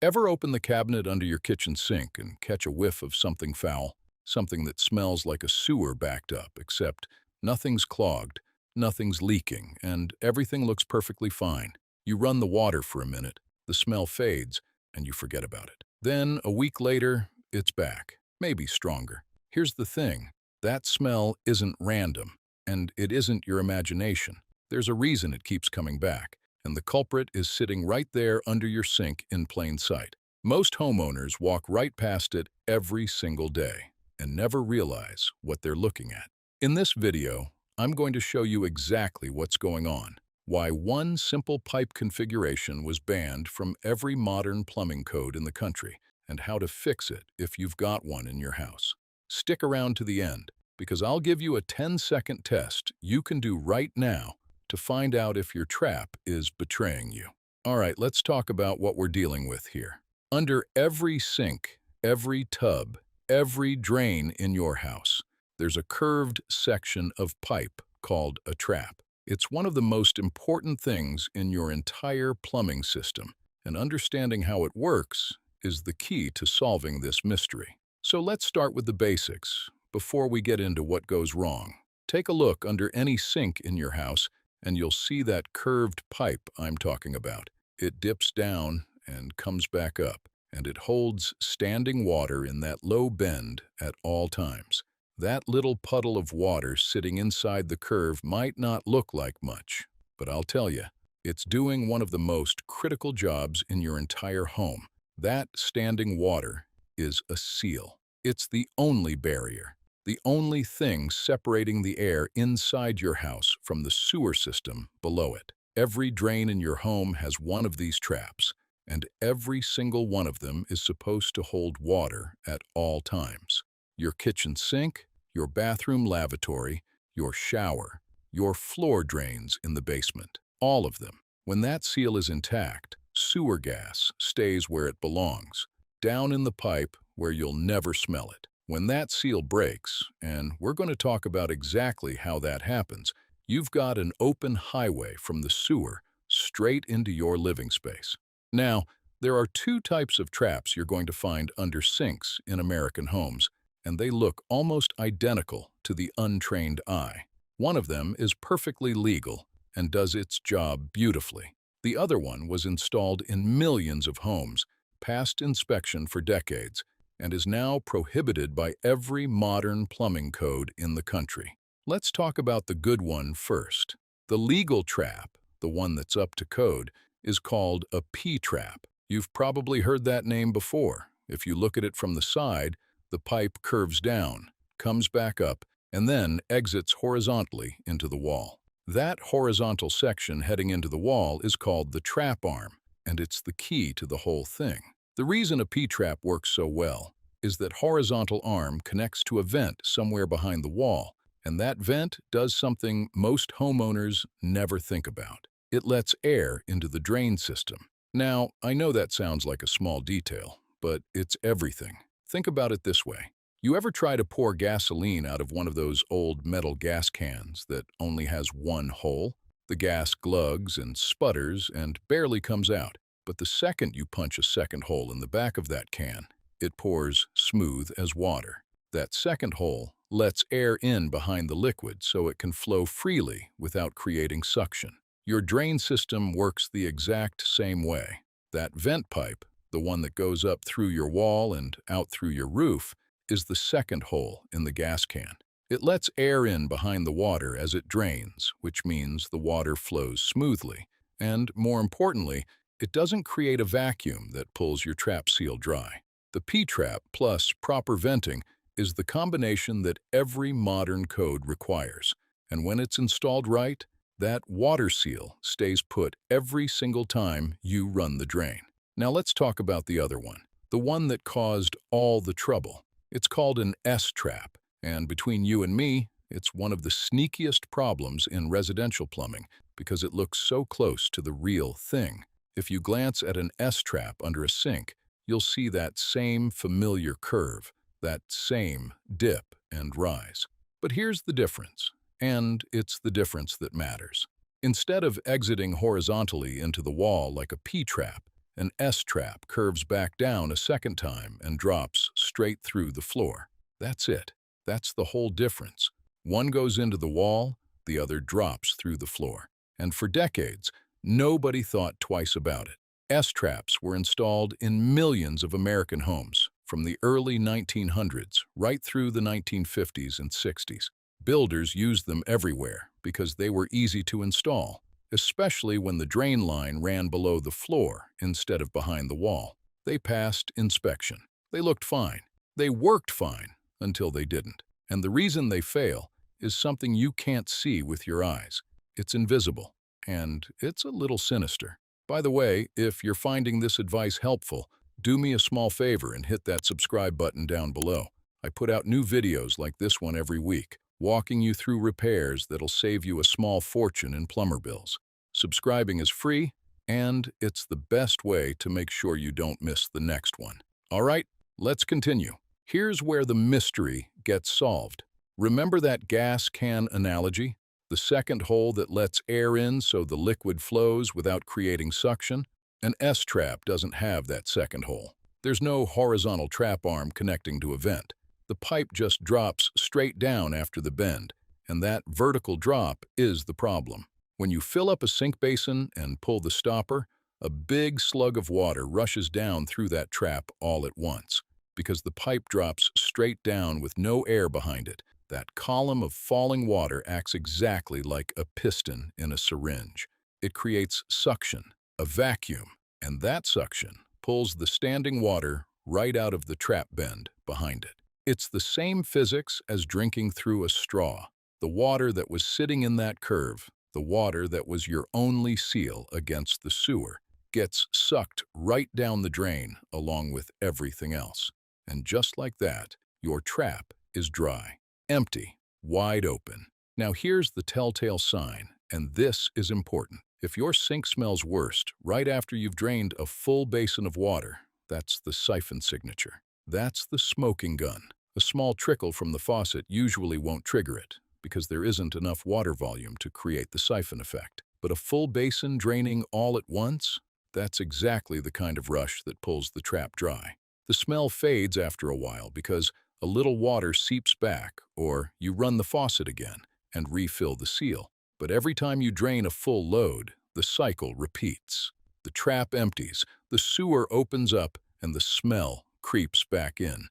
Ever open the cabinet under your kitchen sink and catch a whiff of something foul? Something that smells like a sewer backed up, except nothing's clogged, nothing's leaking, and everything looks perfectly fine. You run the water for a minute, the smell fades, and you forget about it. Then, a week later, it's back, maybe stronger. Here's the thing, that smell isn't random, and it isn't your imagination. There's a reason it keeps coming back, and the culprit is sitting right there under your sink in plain sight. Most homeowners walk right past it every single day and never realize what they're looking at. In this video, I'm going to show you exactly what's going on, why one simple pipe configuration was banned from every modern plumbing code in the country, and how to fix it if you've got one in your house. Stick around to the end, because I'll give you a 10-second test you can do right now to find out if your trap is betraying you. All right, let's talk about what we're dealing with here. Under every sink, every tub, every drain in your house, there's a curved section of pipe called a trap. It's one of the most important things in your entire plumbing system, and understanding how it works is the key to solving this mystery. So let's start with the basics before we get into what goes wrong. Take a look under any sink in your house, and you'll see that curved pipe I'm talking about. It dips down and comes back up, and it holds standing water in that low bend at all times. That little puddle of water sitting inside the curve might not look like much, but I'll tell you, it's doing one of the most critical jobs in your entire home. That standing water is a seal. It's the only barrier, the only thing separating the air inside your house from the sewer system below it. Every drain in your home has one of these traps, and every single one of them is supposed to hold water at all times. Your kitchen sink, your bathroom lavatory, your shower, your floor drains in the basement, all of them. When that seal is intact, sewer gas stays where it belongs, down in the pipe where you'll never smell it. When that seal breaks, and we're going to talk about exactly how that happens, you've got an open highway from the sewer straight into your living space. Now, there are two types of traps you're going to find under sinks in American homes, and they look almost identical to the untrained eye. One of them is perfectly legal and does its job beautifully. The other one was installed in millions of homes, passed inspection for decades, and is now prohibited by every modern plumbing code in the country. Let's talk about the good one first. The legal trap, the one that's up to code, is called a P-trap. You've probably heard that name before. If you look at it from the side, the pipe curves down, comes back up, and then exits horizontally into the wall. That horizontal section heading into the wall is called the trap arm, and it's the key to the whole thing. The reason a P-trap works so well is that horizontal arm connects to a vent somewhere behind the wall, and that vent does something most homeowners never think about. It lets air into the drain system. Now, I know that sounds like a small detail, but it's everything. Think about it this way. You ever try to pour gasoline out of one of those old metal gas cans that only has one hole? The gas glugs and sputters and barely comes out. But the second you punch a second hole in the back of that can, it pours smooth as water. That second hole lets air in behind the liquid so it can flow freely without creating suction. Your drain system works the exact same way. That vent pipe, the one that goes up through your wall and out through your roof, is the second hole in the gas can. It lets air in behind the water as it drains, which means the water flows smoothly. And more importantly, it doesn't create a vacuum that pulls your trap seal dry. The P-trap plus proper venting is the combination that every modern code requires. And when it's installed right, that water seal stays put every single time you run the drain. Now let's talk about the other one, the one that caused all the trouble. It's called an S-trap, and between you and me, it's one of the sneakiest problems in residential plumbing because it looks so close to the real thing. If you glance at an S-trap under a sink, you'll see that same familiar curve, that same dip and rise. But here's the difference, and it's the difference that matters. Instead of exiting horizontally into the wall like a P-trap, An S-trap curves back down a second time and drops straight through the floor. That's it. That's the whole difference. One goes into the wall, the other drops through the floor. And for decades, nobody thought twice about it. S-traps were installed in millions of American homes, from the early 1900s right through the 1950s and 60s. Builders used them everywhere because they were easy to install, especially when the drain line ran below the floor instead of behind the wall. They passed inspection. They looked fine. They worked fine until they didn't. And the reason they fail is something you can't see with your eyes. It's invisible, and it's a little sinister. By the way, if you're finding this advice helpful, do me a small favor and hit that subscribe button down below. I put out new videos like this one every week, walking you through repairs that'll save you a small fortune in plumber bills. Subscribing is free, and it's the best way to make sure you don't miss the next one. All right, let's continue. Here's where the mystery gets solved. Remember that gas can analogy? The second hole that lets air in so the liquid flows without creating suction? An S-trap doesn't have that second hole. There's no horizontal trap arm connecting to a vent. The pipe just drops straight down after the bend, and that vertical drop is the problem. When you fill up a sink basin and pull the stopper, a big slug of water rushes down through that trap all at once. Because the pipe drops straight down with no air behind it, that column of falling water acts exactly like a piston in a syringe. It creates suction, a vacuum, and that suction pulls the standing water right out of the trap bend behind it. It's the same physics as drinking through a straw. The water that was sitting in that curve, the water that was your only seal against the sewer, gets sucked right down the drain along with everything else. And just like that, your trap is dry, empty, wide open. Now here's the telltale sign, and this is important. If your sink smells worst right after you've drained a full basin of water, that's the siphon signature. That's the smoking gun. A small trickle from the faucet usually won't trigger it, because there isn't enough water volume to create the siphon effect. But a full basin draining all at once? That's exactly the kind of rush that pulls the trap dry. The smell fades after a while because a little water seeps back, or you run the faucet again and refill the seal. But every time you drain a full load, the cycle repeats. The trap empties, the sewer opens up, and the smell creeps back in.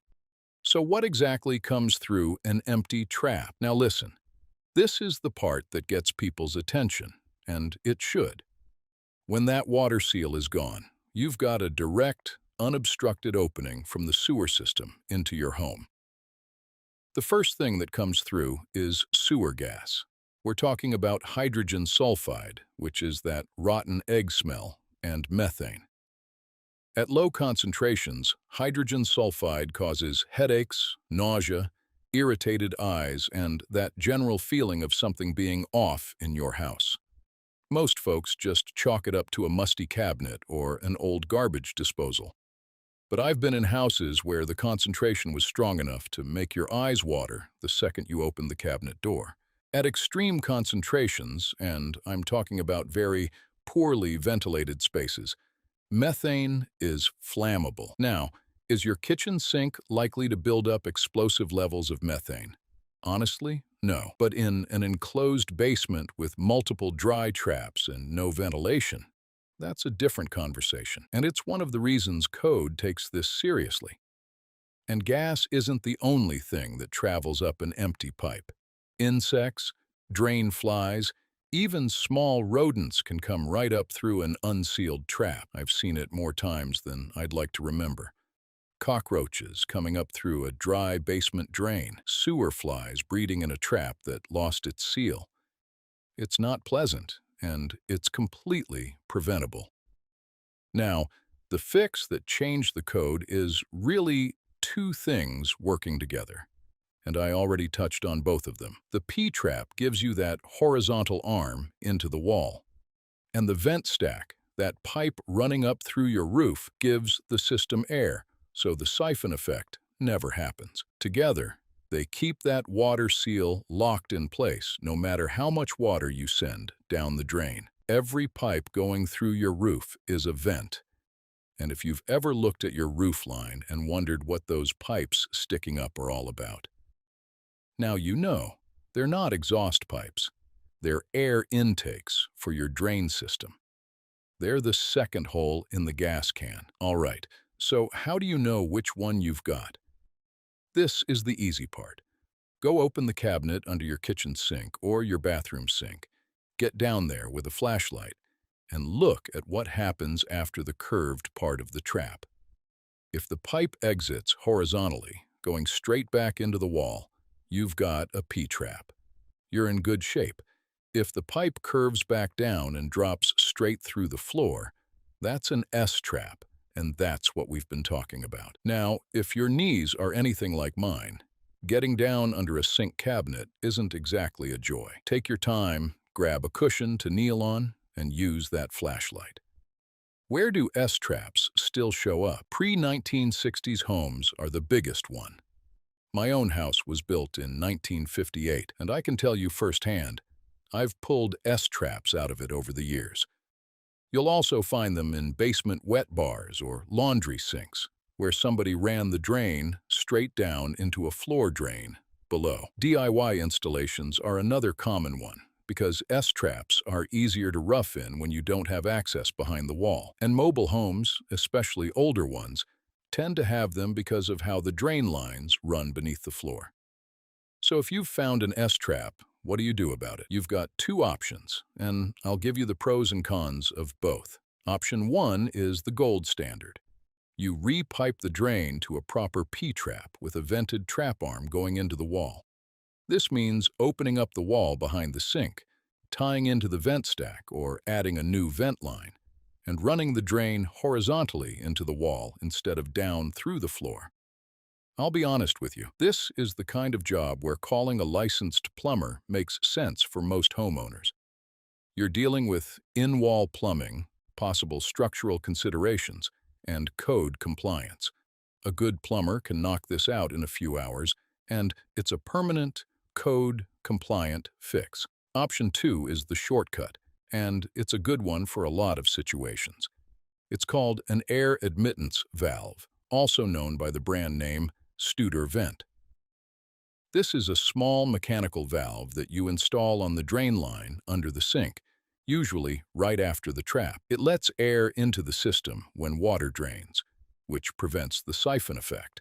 So what exactly comes through an empty trap? Now listen, this is the part that gets people's attention, and it should. When that water seal is gone, you've got a direct, unobstructed opening from the sewer system into your home. The first thing that comes through is sewer gas. We're talking about hydrogen sulfide, which is that rotten egg smell, and methane. At low concentrations, hydrogen sulfide causes headaches, nausea, irritated eyes, and that general feeling of something being off in your house. Most folks just chalk it up to a musty cabinet or an old garbage disposal. But I've been in houses where the concentration was strong enough to make your eyes water the second you opened the cabinet door. At extreme concentrations, and I'm talking about very poorly ventilated spaces, methane is flammable. Now, is your kitchen sink likely to build up explosive levels of methane? Honestly, no. But in an enclosed basement with multiple dry traps and no ventilation, that's a different conversation. And it's one of the reasons code takes this seriously. And gas isn't the only thing that travels up an empty pipe. Insects, drain flies, even small rodents can come right up through an unsealed trap. I've seen it more times than I'd like to remember. Cockroaches coming up through a dry basement drain, sewer flies breeding in a trap that lost its seal. It's not pleasant, and it's completely preventable. Now, the fix that changed the code is really two things working together, and I already touched on both of them. The P-trap gives you that horizontal arm into the wall, and the vent stack, that pipe running up through your roof, gives the system air, so the siphon effect never happens. Together, they keep that water seal locked in place no matter how much water you send down the drain. Every pipe going through your roof is a vent, And if you've ever looked at your roof line and wondered what those pipes sticking up are all about, now you know they're not exhaust pipes. They're air intakes for your drain system. They're the second hole in the gas can. All right, so how do you know which one you've got? This is the easy part. Go open the cabinet under your kitchen sink or your bathroom sink. Get down there with a flashlight and look at what happens after the curved part of the trap. If the pipe exits horizontally, going straight back into the wall, you've got a P-trap. You're in good shape. If the pipe curves back down and drops straight through the floor, that's an S-trap, and that's what we've been talking about. Now, if your knees are anything like mine, getting down under a sink cabinet isn't exactly a joy. Take your time, grab a cushion to kneel on, and use that flashlight. Where do S-traps still show up? Pre-1960s homes are the biggest one. My own house was built in 1958, and I can tell you firsthand, I've pulled S-traps out of it over the years. You'll also find them in basement wet bars or laundry sinks, where somebody ran the drain straight down into a floor drain below. DIY installations are another common one, because S-traps are easier to rough in when you don't have access behind the wall. And mobile homes, especially older ones, tend to have them because of how the drain lines run beneath the floor. So if you've found an S-trap, what do you do about it? You've got two options, and I'll give you the pros and cons of both. Option one is the gold standard. You re-pipe the drain to a proper P-trap with a vented trap arm going into the wall. This means opening up the wall behind the sink, tying into the vent stack or adding a new vent line, and running the drain horizontally into the wall instead of down through the floor. I'll be honest with you, this is the kind of job where calling a licensed plumber makes sense for most homeowners. You're dealing with in-wall plumbing, possible structural considerations, and code compliance. A good plumber can knock this out in a few hours, and it's a permanent, code-compliant fix. Option two is the shortcut, and it's a good one for a lot of situations. It's called an air admittance valve, also known by the brand name Studor vent. This is a small mechanical valve that you install on the drain line under the sink, usually right after the trap. It lets air into the system when water drains, which prevents the siphon effect,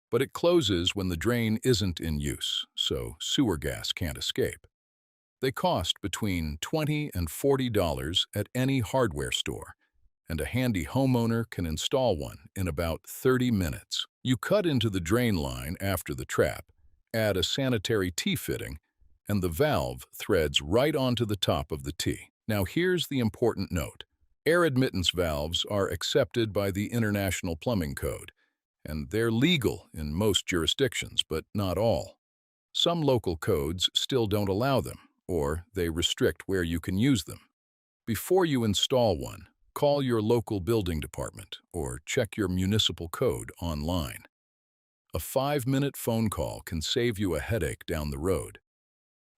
but it closes when the drain isn't in use, so sewer gas can't escape. They cost between $20 and $40 at any hardware store, and a handy homeowner can install one in about 30 minutes. You cut into the drain line after the trap, add a sanitary T-fitting, and the valve threads right onto the top of the T. Now here's the important note. Air admittance valves are accepted by the International Plumbing Code, and they're legal in most jurisdictions, but not all. Some local codes still don't allow them, or they restrict where you can use them. Before you install one, call your local building department or check your municipal code online. A 5-minute phone call can save you a headache down the road.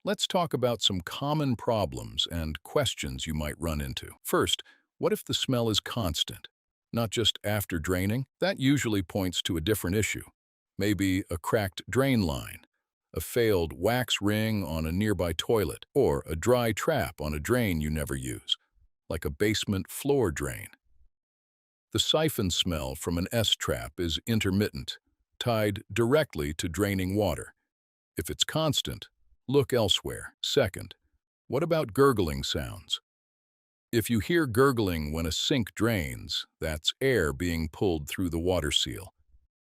Let's talk about some common problems and questions you might run into. First, what if the smell is constant, not just after draining? That usually points to a different issue. Maybe a cracked drain line, a failed wax ring on a nearby toilet, or a dry trap on a drain you never use, like a basement floor drain. The siphon smell from an S-trap is intermittent, tied directly to draining water. If it's constant, look elsewhere. Second, what about gurgling sounds? If you hear gurgling when a sink drains, that's air being pulled through the water seal,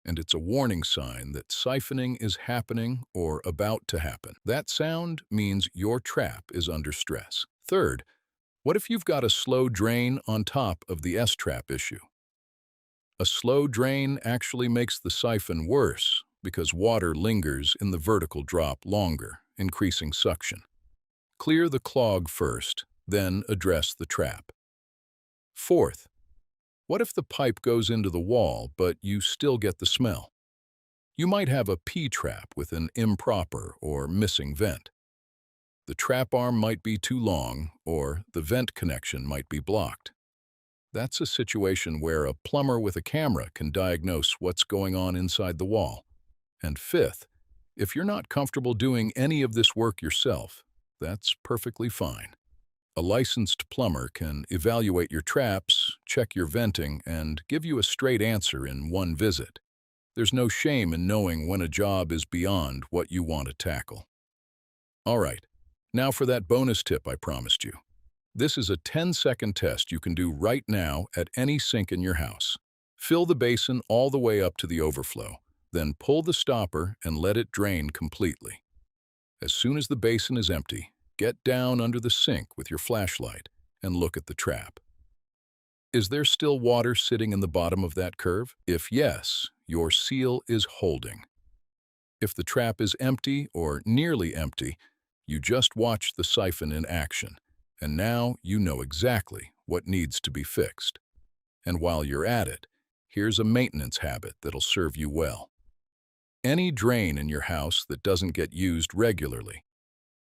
and it's a warning sign that siphoning is happening or about to happen. That sound means your trap is under stress. Third, what if you've got a slow drain on top of the S-trap issue? A slow drain actually makes the siphon worse because water lingers in the vertical drop longer, increasing suction. Clear the clog first, then address the trap. Fourth, what if the pipe goes into the wall, but you still get the smell? You might have a P-trap with an improper or missing vent. The trap arm might be too long, or the vent connection might be blocked. That's a situation where a plumber with a camera can diagnose what's going on inside the wall. And fifth, if you're not comfortable doing any of this work yourself, that's perfectly fine. A licensed plumber can evaluate your traps, check your venting, and give you a straight answer in one visit. There's no shame in knowing when a job is beyond what you want to tackle. All right, now for that bonus tip I promised you. This is a 10-second test you can do right now at any sink in your house. Fill the basin all the way up to the overflow, then pull the stopper and let it drain completely. As soon as the basin is empty, get down under the sink with your flashlight and look at the trap. Is there still water sitting in the bottom of that curve? If yes, your seal is holding. If the trap is empty or nearly empty, you just watched the siphon in action, and now you know exactly what needs to be fixed. And while you're at it, here's a maintenance habit that'll serve you well. Any drain in your house that doesn't get used regularly,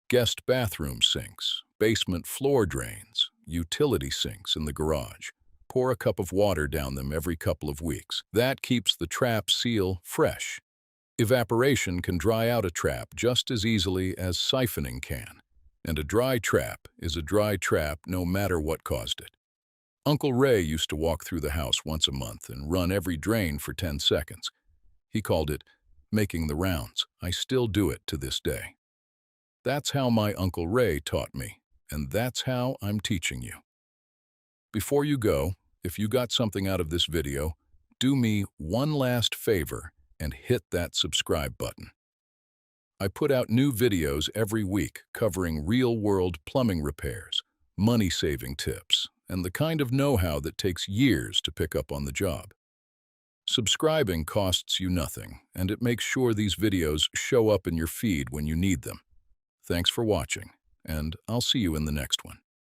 guest bathroom sinks, basement floor drains, utility sinks in the garage, pour a cup of water down them every couple of weeks. That keeps the trap seal fresh. Evaporation can dry out a trap just as easily as siphoning can, and a dry trap is a dry trap no matter what caused it. Uncle Ray used to walk through the house once a month and run every drain for 10 seconds. He called it making the rounds. I still do it to this day. That's how my Uncle Ray taught me, and that's how I'm teaching you. Before you go, if you got something out of this video, do me one last favor and hit that subscribe button. I put out new videos every week covering real-world plumbing repairs, money-saving tips, and the kind of know-how that takes years to pick up on the job. Subscribing costs you nothing, and it makes sure these videos show up in your feed when you need them. Thanks for watching, and I'll see you in the next one.